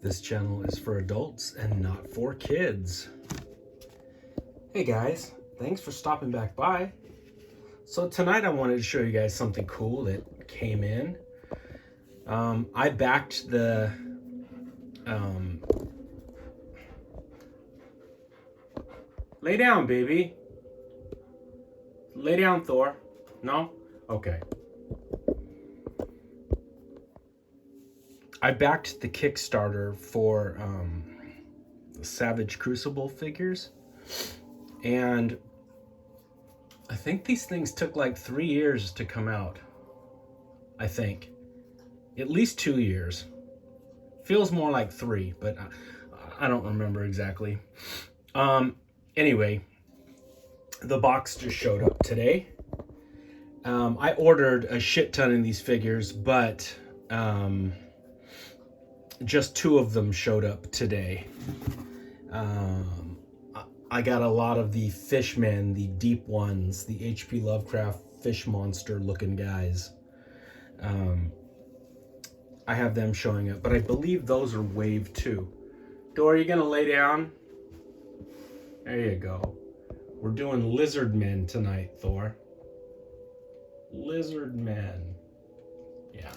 This channel is for adults and not for kids. Hey guys, thanks for stopping back by. So tonight I wanted to show you guys something cool that came in. I backed the lay down, baby. Lay down, Thor. No? Okay. I backed the Kickstarter for Savage Crucible figures, and I think these things took like 3 years to come out. I think at least 2 years. Feels more like 3, but I don't remember exactly. Anyway, the box just showed up today. I ordered a shit ton of these figures, but just 2 of them showed up today. I got a lot of the fishmen, the deep ones, the H.P. Lovecraft fish monster looking guys. I have them showing up, but I believe those are wave 2. Dora, are you gonna lay down? There you go. We're doing lizard men tonight, Thor. Lizard men. Yeah.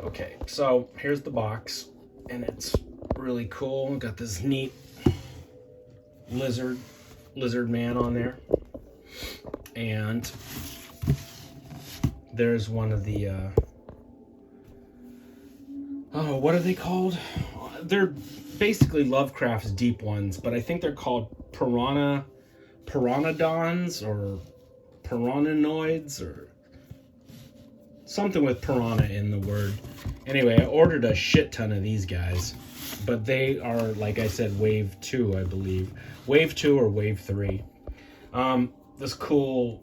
Okay, so here's the box, and it's really cool. Got this neat lizard man on there, and there's one of the oh, what are they called? They're basically Lovecraft's deep ones, but I think they're called piranodons or piranhanoids or something with piranha in the word. Anyway, I ordered a shit ton of these guys, but they are, like I said, wave 2, I believe. Wave 2 or wave 3. This cool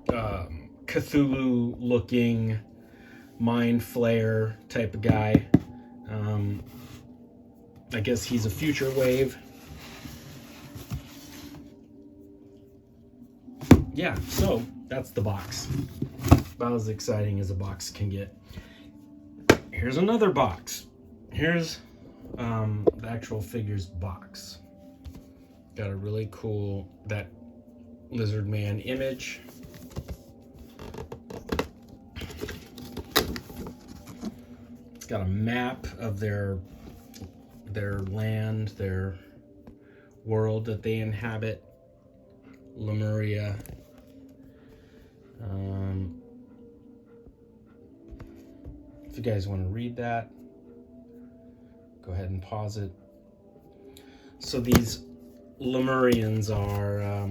Cthulhu looking mind flayer type of guy. I guess he's a future wave. Yeah, so that's the box. About as exciting as a box can get. Here's another box. Here's the actual figures box. Got a really cool, that lizard man image. It's got a map of their land, their world that they inhabit, Lemuria. If you guys want to read that, go ahead and pause it. So these Lemurians are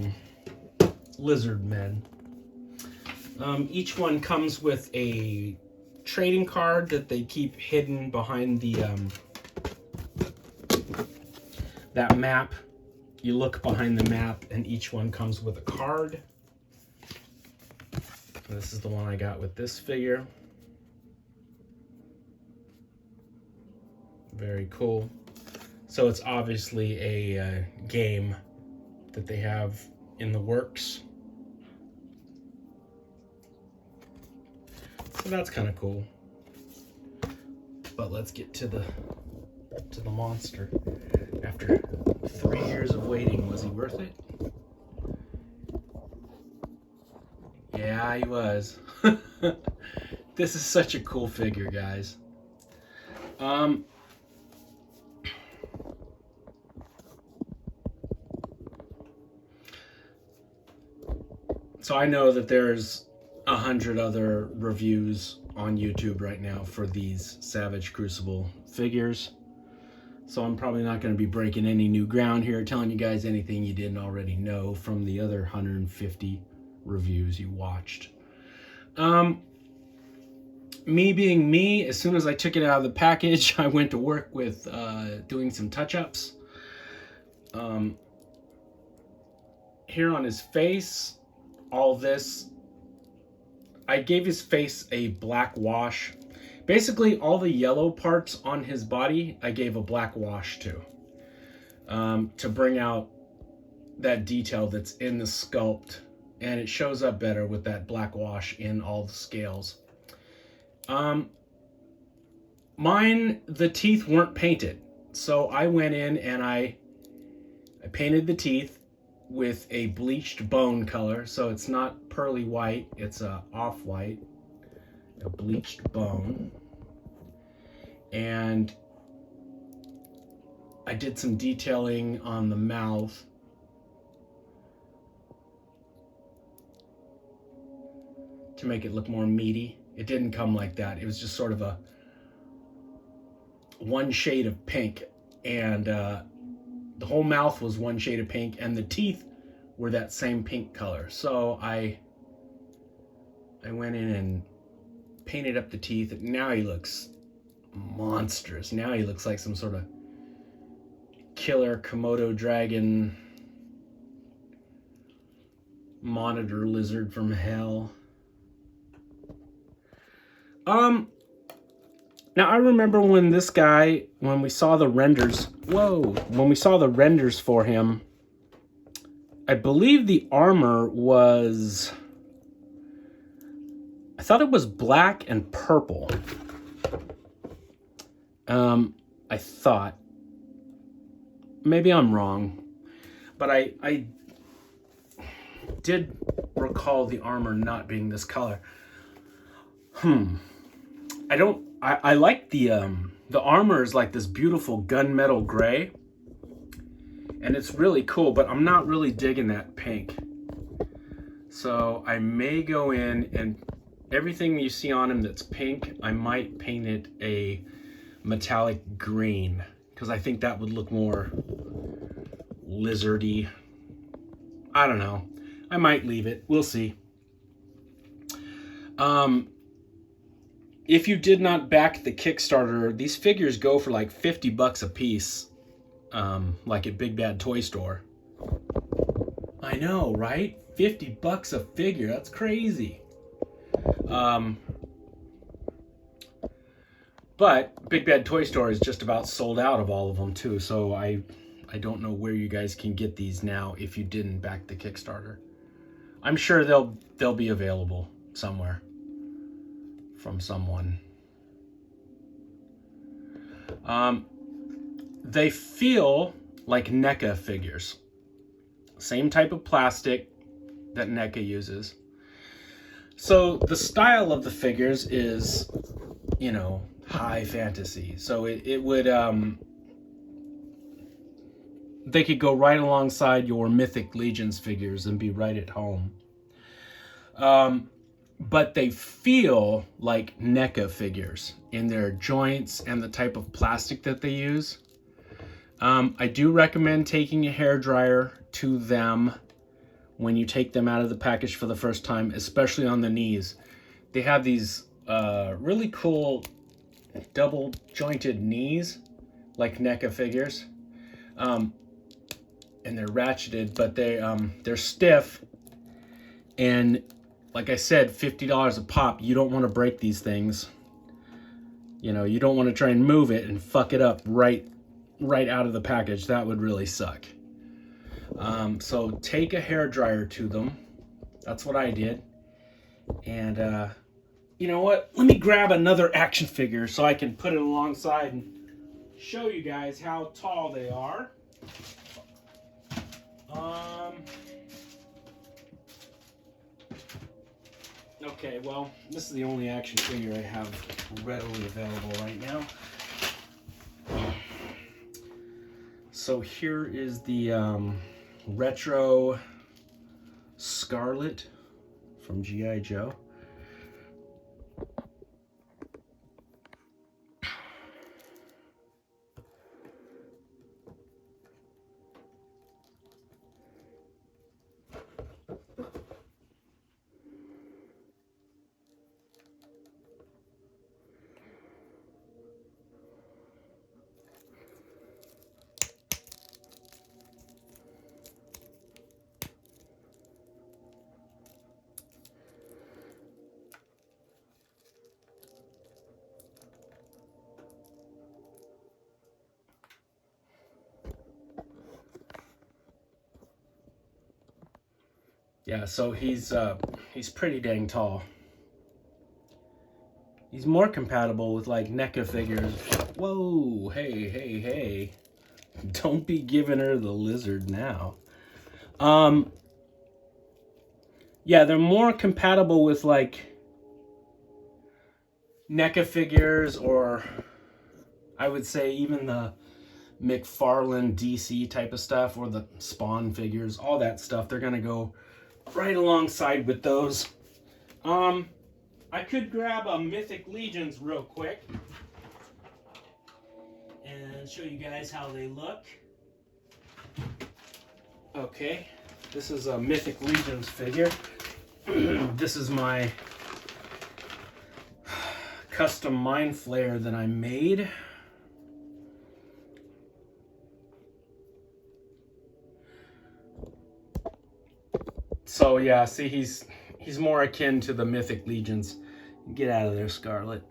lizard men. Each one comes with a trading card that they keep hidden behind the that map. You look behind the map, and each one comes with a card. This is the one I got with this figure. Very cool. So it's obviously a game that they have in the works. So that's kind of cool. But let's get to the monster. After 3 years of waiting, was he worth it? Yeah, he was. This is such a cool figure, guys. So I know that there's 100 other reviews on YouTube right now for these Savage Crucible figures. So I'm probably not going to be breaking any new ground here, telling you guys anything you didn't already know from the other 150 reviews you watched. Me being me, as soon as I took it out of the package, I went to work with doing some touch-ups. Here on his face, all this, I gave his face a black wash. Basically, all the yellow parts on his body, I gave a black wash to bring out that detail that's in the sculpt, and it shows up better with that black wash in all the scales. Mine, the teeth weren't painted. So I went in and I painted the teeth with a bleached bone color. So it's not pearly white, it's a off-white, a bleached bone. And I did some detailing on the mouth. To make it look more meaty. It didn't come like that. It was just sort of a one shade of pink, and the whole mouth was one shade of pink, and the teeth were that same pink color. So I went in and painted up the teeth. Now he looks monstrous. Now he looks like some sort of killer Komodo dragon monitor lizard from hell. Now I remember when this guy, when we saw the renders, when we saw the renders for him, I believe the armor was, I thought it was black and purple. I thought, maybe I'm wrong, but I did recall the armor not being this color. I like the armor is like this beautiful gunmetal gray, and it's really cool, but I'm not really digging that pink. So I may go in and everything you see on him that's pink, I might paint it a metallic green, because I think that would look more lizardy. I don't know. I might leave it. We'll see. If you did not back the Kickstarter, these figures go for like $50 a piece, like at Big Bad Toy Store. I know, right? $50 a figure. That's crazy. But Big Bad Toy Store is just about sold out of all of them too. So I don't know where you guys can get these now if you didn't back the Kickstarter. I'm sure they'll be available somewhere from someone. They feel like NECA figures. Same type of plastic that NECA uses. So the style of the figures is, you know, high fantasy. So it would, they could go right alongside your Mythic Legions figures and be right at home. But they feel like NECA figures in their joints and the type of plastic that they use. I do recommend taking a hairdryer to them when you take them out of the package for the first time, especially on the knees. They have these really cool double jointed knees, like NECA figures. And they're ratcheted, but they're stiff. And like I said, $50 a pop. You don't want to break these things. You know, you don't want to try and move it and fuck it up right out of the package. That would really suck. So take a hairdryer to them. That's what I did. And you know what? Let me grab another action figure so I can put it alongside and show you guys how tall they are. Okay, well, this is the only action figure I have readily available right now. So here is the retro Scarlet from G.I. Joe. Yeah, so he's pretty dang tall. He's more compatible with like NECA figures. Whoa, hey. Don't be giving her the lizard now. Yeah, they're more compatible with like NECA figures, or I would say even the McFarlane DC type of stuff, or the Spawn figures, all that stuff. They're gonna go right alongside with those. I could grab a Mythic Legions real quick and show you guys how they look. Okay, this is a Mythic Legions figure. This is my custom Mind Flayer that I made. So yeah, see, he's more akin to the Mythic Legions. Get out of there, Scarlet.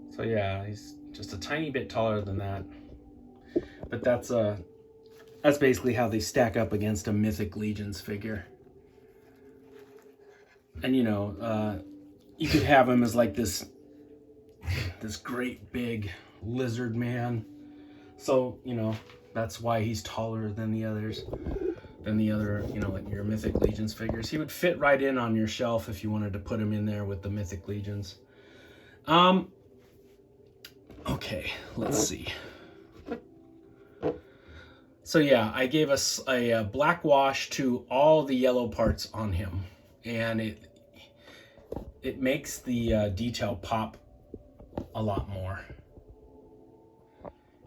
So yeah, he's just a tiny bit taller than that. But that's basically how they stack up against a Mythic Legions figure. And you know, you could have him as like this great big lizard man. So, you know, that's why he's taller than the others, you know, like your Mythic Legions figures. He would fit right in on your shelf if you wanted to put him in there with the Mythic Legions. Okay, let's see. So yeah, I gave us a black wash to all the yellow parts on him, and it makes the detail pop a lot more.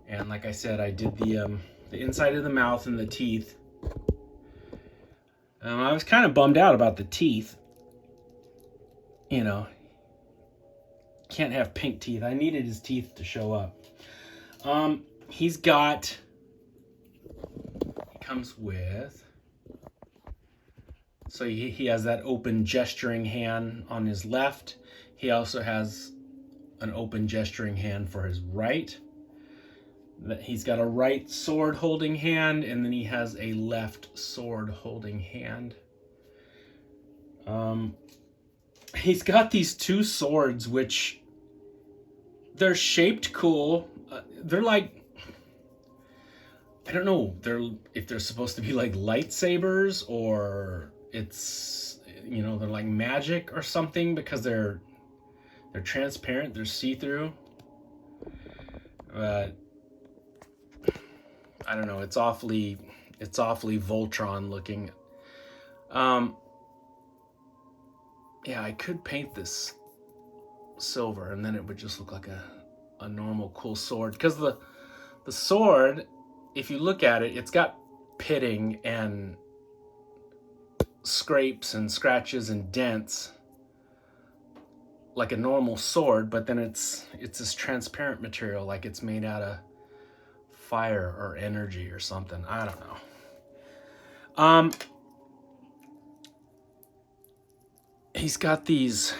And like I said, I did the inside of the mouth and the teeth. I was kind of bummed out about the teeth. You know, can't have pink teeth. I needed his teeth to show up. He comes with, so he has that open gesturing hand on his left. He also has an open gesturing hand for his right. He's got a right sword holding hand, and then he has a left sword holding hand. He's got these two swords, which they're shaped cool. They're like, I don't know, if they're supposed to be like lightsabers, or it's, you know, they're like magic or something, because they're transparent, they're see-through. But I don't know, it's awfully Voltron looking. Yeah, I could paint this silver and then it would just look like a normal cool sword, because the sword, if you look at it, it's got pitting and scrapes and scratches and dents like a normal sword, but then it's this transparent material, like it's made out of fire or energy or something. I don't know. He's got these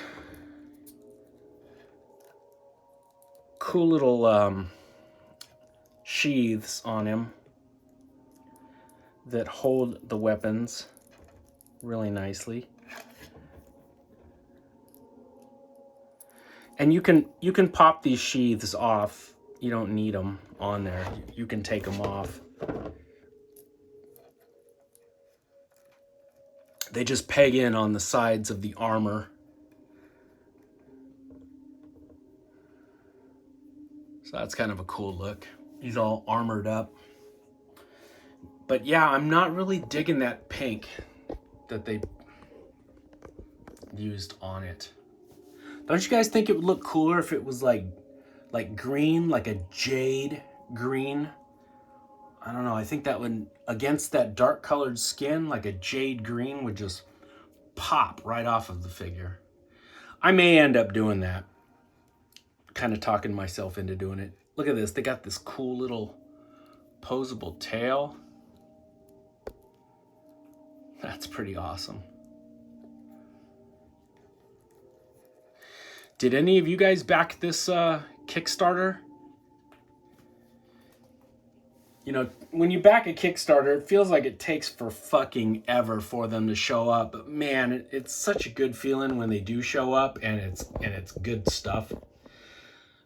cool little sheaths on him that hold the weapons really nicely. And you can pop these sheaths off. You don't need them on there. You can take them off. They just peg in on the sides of the armor. So that's kind of a cool look. He's all armored up. But yeah, I'm not really digging that pink that they used on it. Don't you guys think it would look cooler if it was like green, like a jade green? I don't know, I think that would, against that dark colored skin, like a jade green would just pop right off of the figure. I may end up doing that. Kind of talking myself into doing it. Look at this, they got this cool little posable tail. That's pretty awesome. Did any of you guys back this Kickstarter? you know, when you back a Kickstarter, it feels like it takes for fucking ever for them to show up. But man, it's such a good feeling when they do show up, and it's good stuff.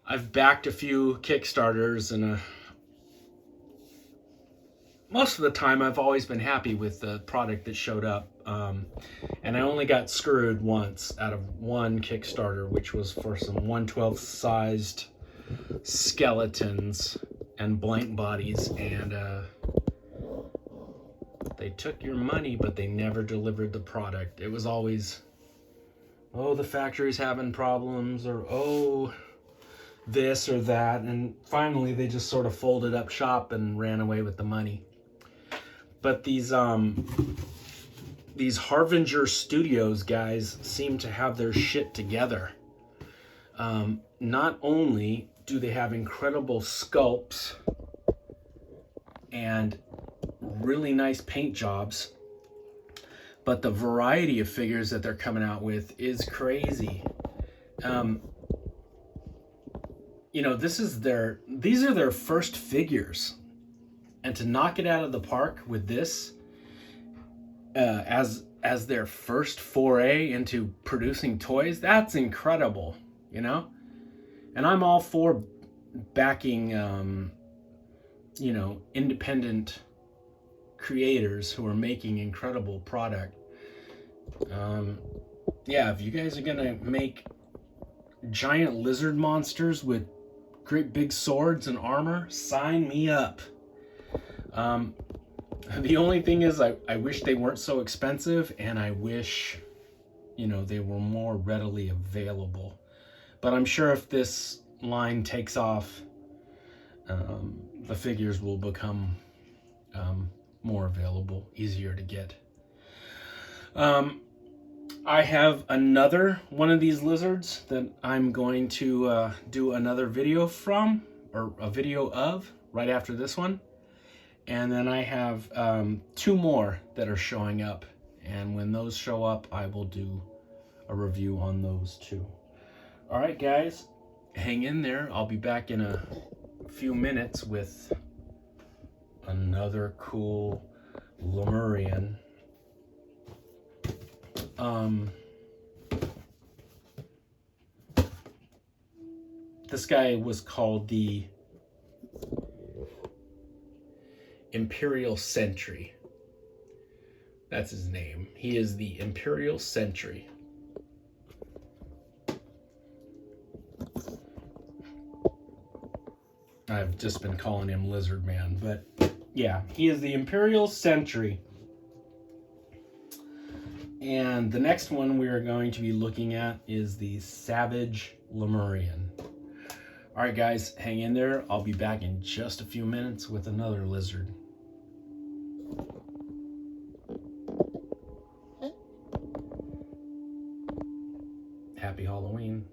I've backed a few Kickstarters, and most of the time I've always been happy with the product that showed up. And I only got screwed once out of one Kickstarter, which was for some 1/12 sized skeletons and blank bodies, and they took your money, but they never delivered the product. It was always, oh, the factory's having problems, or oh, this or that, and finally they just sort of folded up shop and ran away with the money. But these Harbinger Studios guys seem to have their shit together. Not only do they have incredible sculpts and really nice paint jobs, but the variety of figures that they're coming out with is crazy. You know, these are their first figures, and to knock it out of the park with this as their first foray into producing toys, that's incredible, you know? And I'm all for backing, you know, independent creators who are making incredible product. Yeah, if you guys are gonna make giant lizard monsters with great big swords and armor, sign me up. The only thing is I wish they weren't so expensive, and I wish, you know, they were more readily available. But I'm sure if this line takes off, the figures will become more available, easier to get. I have another one of these lizards that I'm going to do another video from, or a video of, right after this one. And then I have 2 more that are showing up. And when those show up, I will do a review on those too. All right, guys, hang in there. I'll be back in a few minutes with another cool Lemurian. This guy was called the Imperial Sentry. That's his name. He is the Imperial Sentry. I've just been calling him Lizard Man, but yeah, he is the Imperial Sentry. And the next one we are going to be looking at is the Savage Lemurian. All right, guys, hang in there. I'll be back in just a few minutes with another lizard. Happy Halloween.